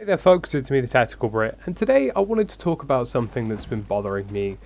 Hey there folks, it's me TheTacticalBrit, and today I wanted to talk about something that's been bothering me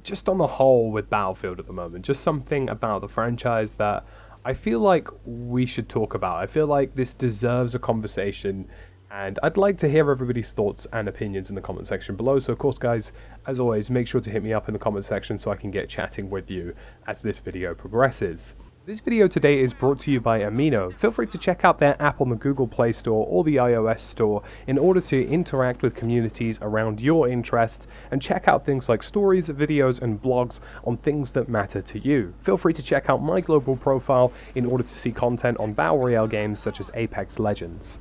just on the whole with Battlefield at the moment. Just something about the franchise that I feel like we should talk about. I feel like this deserves a conversation, and I'd like to hear everybody's thoughts and opinions in the comment section below. So of course guys, as always, make sure to hit me up in the comment section so I can get chatting with you as this video progresses. This video today is brought to you by Amino. Feel free to check out their app on the Google Play Store or the iOS Store in order to interact with communities around your interests and check out things like stories, videos and blogs on things that matter to you. Feel free to check out my global profile in order to see content on Battle Royale games such as Apex Legends.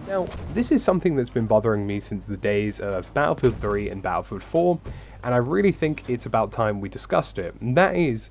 Now, this is something that's been bothering me since the days of Battlefield 3 and Battlefield 4, and I really think it's about time we discussed it, and that is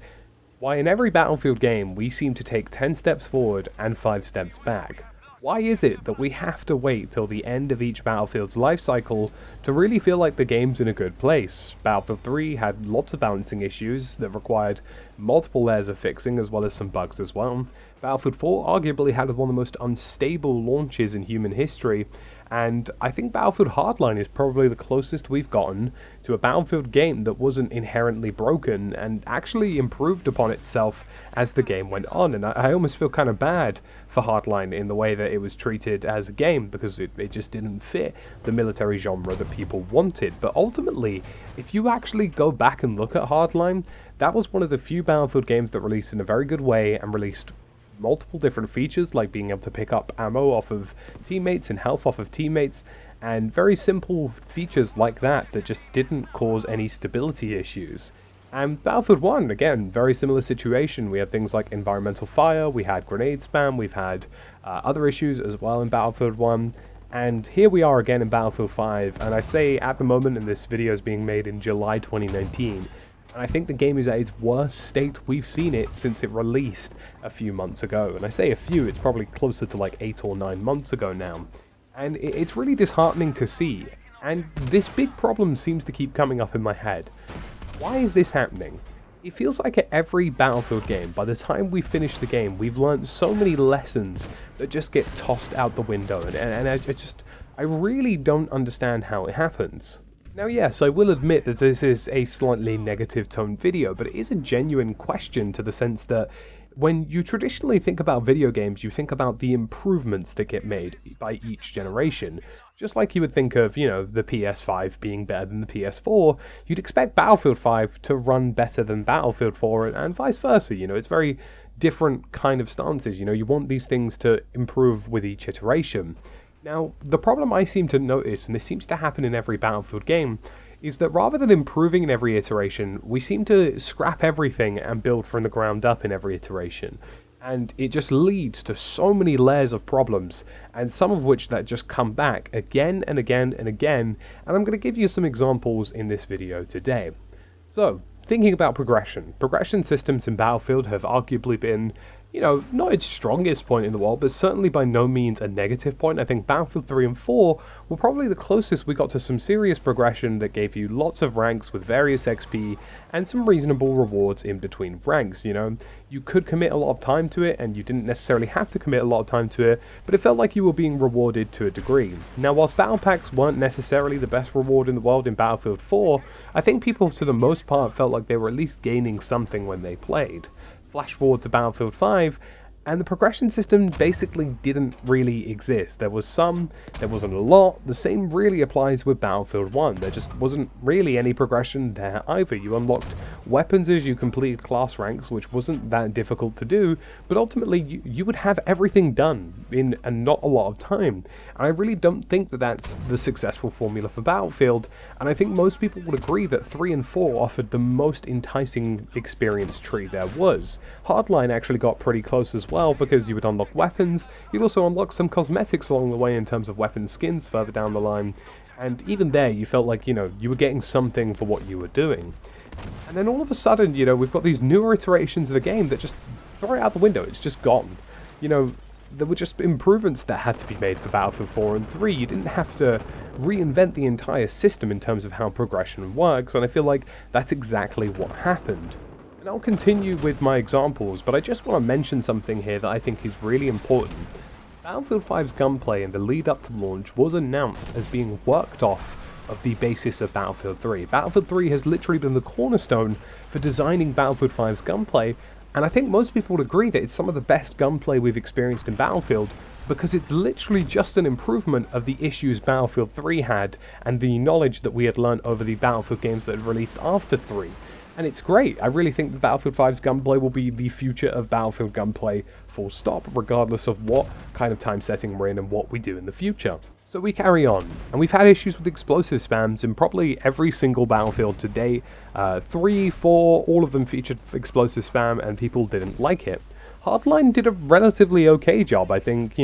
why in every Battlefield game we seem to take 10 steps forward and 5 steps back. Why is it that we have to wait till the end of each Battlefield's life cycle to really feel like the game's in a good place? Battlefield 3 had lots of balancing issues that required multiple layers of fixing as well as some bugs as well. Battlefield 4 arguably had one of the most unstable launches in human history, and I think Battlefield Hardline is probably the closest we've gotten to a Battlefield game that wasn't inherently broken and actually improved upon itself as the game went on. And I almost feel kind of bad for Hardline in the way that it was treated as a game, because it just didn't fit the military genre that people wanted. But ultimately, if you actually go back and look at Hardline, that was one of the few Battlefield games that released in a very good way and released multiple different features, like being able to pick up ammo off of teammates and health off of teammates, and very simple features like that that just didn't cause any stability issues. And Battlefield 1, again, very similar situation. We had things like environmental fire, we had grenade spam, we've had other issues as well in Battlefield 1, and here we are again in Battlefield 5, and I say at the moment, and this video is being made in July 2019, and I think the game is at its worst state we've seen it since it released a few months ago. And I say a few, it's probably closer to like 8 or 9 months ago now. And it's really disheartening to see. And this big problem seems to keep coming up in my head. Why is this happening? It feels like at every Battlefield game, by the time we finish the game, we've learned so many lessons that just get tossed out the window. And I really don't understand how it happens. Now yes, I will admit that this is a slightly negative toned video, but it is a genuine question, to the sense that when you traditionally think about video games, you think about the improvements that get made by each generation. Just like you would think of, the PS5 being better than the PS4, you'd expect Battlefield 5 to run better than Battlefield 4 and vice versa. It's very different kind of stances. You want these things to improve with each iteration. Now, the problem I seem to notice, and this seems to happen in every Battlefield game, is that rather than improving in every iteration, we seem to scrap everything and build from the ground up in every iteration. And it just leads to so many layers of problems, and some of which that just come back again and again and again, and I'm going to give you some examples in this video today. So, thinking about progression systems in Battlefield have arguably been, not its strongest point in the world, but certainly by no means a negative point. I think Battlefield 3 and 4 were probably the closest we got to some serious progression that gave you lots of ranks with various XP and some reasonable rewards in between ranks. You could commit a lot of time to it, and you didn't necessarily have to commit a lot of time to it, but it felt like you were being rewarded to a degree. Now, whilst battle packs weren't necessarily the best reward in the world in Battlefield 4, I think people for the most part felt like they were at least gaining something when they played. Flash forward to Battlefield 5, and the progression system basically didn't really exist. There was some, there wasn't a lot. The same really applies with Battlefield 1. There just wasn't really any progression there either. You unlocked weapons as you completed class ranks, which wasn't that difficult to do, but ultimately you would have everything done in not a lot of time. And I really don't think that that's the successful formula for Battlefield, and I think most people would agree that 3 and 4 offered the most enticing experience tree there was. Hardline actually got pretty close as well, because you would unlock weapons. You'd also unlock some cosmetics along the way in terms of weapon skins further down the line, and even there you felt like, you were getting something for what you were doing. And then all of a sudden, we've got these newer iterations of the game that just throw it out the window. It's just gone. There were just improvements that had to be made for Battlefield 4 and 3. You didn't have to reinvent the entire system in terms of how progression works, and I feel like that's exactly what happened. And I'll continue with my examples, but I just want to mention something here that I think is really important. Battlefield 5's gunplay in the lead up to launch was announced as being worked off of the basis of Battlefield 3. Battlefield 3 has literally been the cornerstone for designing Battlefield 5's gunplay, and I think most people would agree that it's some of the best gunplay we've experienced in Battlefield, because it's literally just an improvement of the issues Battlefield 3 had and the knowledge that we had learned over the Battlefield games that had released after 3. And it's great. I really think that Battlefield 5's gunplay will be the future of Battlefield gunplay, full stop, regardless of what kind of time setting we're in and what we do in the future. So we carry on, and we've had issues with explosive spams in probably every single Battlefield to date. 3, 4, all of them featured explosive spam, and people didn't like it. Hardline did a relatively okay job, I think.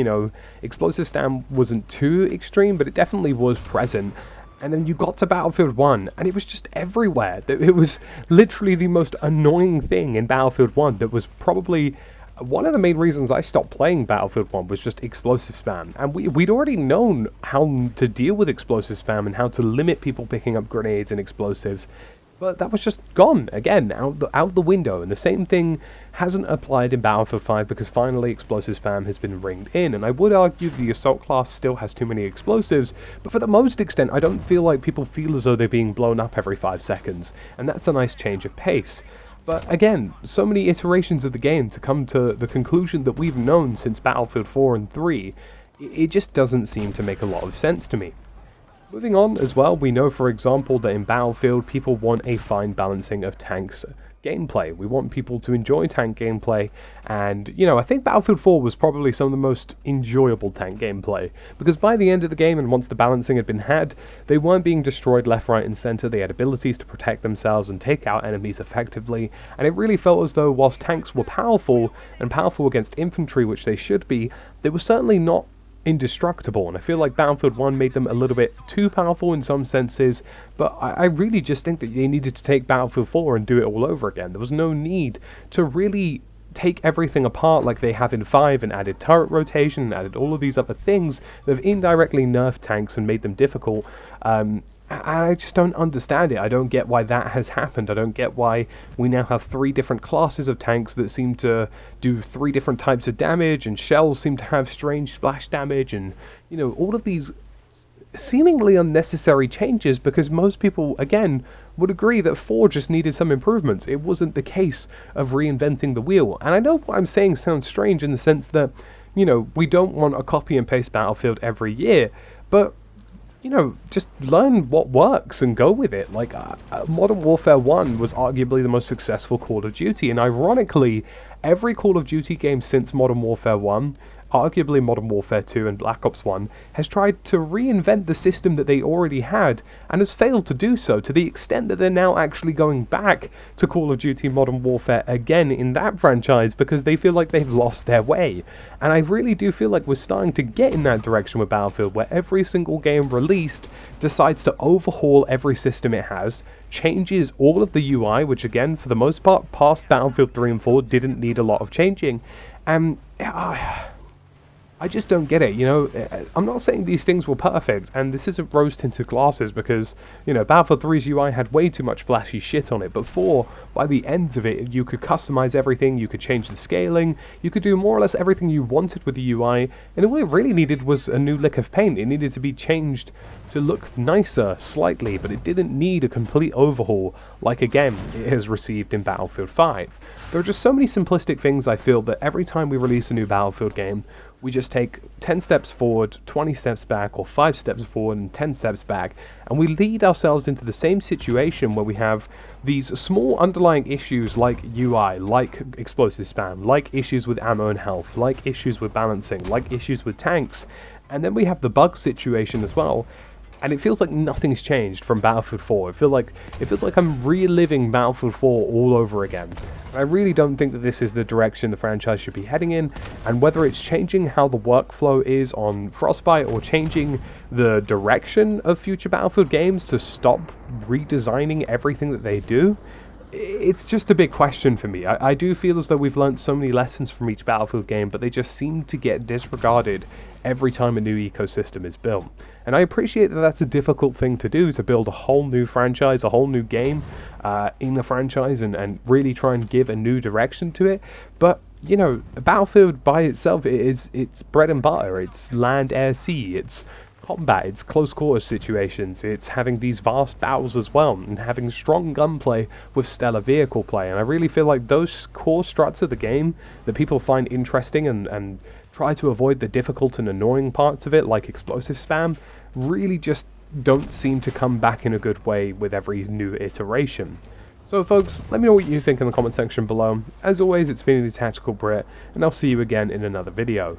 Explosive spam wasn't too extreme, but it definitely was present. And then you got to Battlefield 1, and it was just everywhere. It was literally the most annoying thing in Battlefield 1 that was probably one of the main reasons I stopped playing Battlefield 1 was just explosive spam. And we'd already known how to deal with explosive spam and how to limit people picking up grenades and explosives. But that was just gone, again, out the window. And the same thing hasn't applied in Battlefield 5 because finally explosive spam has been ringed in. And I would argue the assault class still has too many explosives, but for the most extent I don't feel like people feel as though they're being blown up every 5 seconds. And that's a nice change of pace. But again, so many iterations of the game to come to the conclusion that we've known since Battlefield 4 and 3, it just doesn't seem to make a lot of sense to me. Moving on as well, we know for example that in Battlefield people want a fine balancing of tanks gameplay. We want people to enjoy tank gameplay, and I think Battlefield 4 was probably some of the most enjoyable tank gameplay, because by the end of the game and once the balancing had been had, they weren't being destroyed left, right and center. They had abilities to protect themselves and take out enemies effectively, and it really felt as though whilst tanks were powerful and powerful against infantry, which they should be, they were certainly not indestructible, and I feel like Battlefield 1 made them a little bit too powerful in some senses, but I really just think that they needed to take Battlefield 4 and do it all over again. There was no need to really take everything apart like they have in 5 and added turret rotation and added all of these other things that have indirectly nerfed tanks and made them difficult. I just don't understand it. I don't get why that has happened. I don't get why we now have 3 different classes of tanks that seem to do 3 different types of damage, and shells seem to have strange splash damage, and all of these seemingly unnecessary changes, because most people, again, would agree that 4 just needed some improvements. It wasn't the case of reinventing the wheel. And I know what I'm saying sounds strange in the sense that, we don't want a copy and paste Battlefield every year, but just learn what works and go with it. Like, Modern Warfare 1 was arguably the most successful Call of Duty, and ironically, every Call of Duty game since Modern Warfare 1, arguably Modern Warfare 2 and Black Ops 1, has tried to reinvent the system that they already had, and has failed to do so, to the extent that they're now actually going back to Call of Duty Modern Warfare again in that franchise because they feel like they've lost their way. And I really do feel like we're starting to get in that direction with Battlefield, where every single game released decides to overhaul every system it has, changes all of the UI, which again, for the most part, past Battlefield 3 and 4 didn't need a lot of changing, and I just don't get it. I'm not saying these things were perfect, and this isn't rose-tinted glasses, because, Battlefield 3's UI had way too much flashy shit on it, but 4, by the end of it, you could customize everything, you could change the scaling, you could do more or less everything you wanted with the UI, and all it really needed was a new lick of paint. It needed to be changed to look nicer, slightly, but it didn't need a complete overhaul, like, again, it has received in Battlefield 5. There are just so many simplistic things, I feel, that every time we release a new Battlefield game, we just take 10 steps forward, 20 steps back, or 5 steps forward and 10 steps back, and we lead ourselves into the same situation where we have these small underlying issues like UI, like explosive spam, like issues with ammo and health, like issues with balancing, like issues with tanks, and then we have the bug situation as well. And it feels like nothing's changed from Battlefield 4. It feels like I'm reliving Battlefield 4 all over again. I really don't think that this is the direction the franchise should be heading in, and whether it's changing how the workflow is on Frostbite or changing the direction of future Battlefield games to stop redesigning everything that they do, it's just a big question for me. I do feel as though we've learned so many lessons from each Battlefield game, but they just seem to get disregarded every time a new ecosystem is built. And I appreciate that that's a difficult thing to do, to build a whole new franchise, a whole new game in the franchise, and really try and give a new direction to it. But you know, Battlefield by itself it's bread and butter. It's land, air, sea. It's combat. It's close quarters situations. It's having these vast battles as well, and having strong gunplay with stellar vehicle play. And I really feel like those core struts of the game that people find interesting and try to avoid the difficult and annoying parts of it, like explosive spam, really just don't seem to come back in a good way with every new iteration. So folks, let me know what you think in the comment section below. As always, it's been the Tactical Brit, and I'll see you again in another video.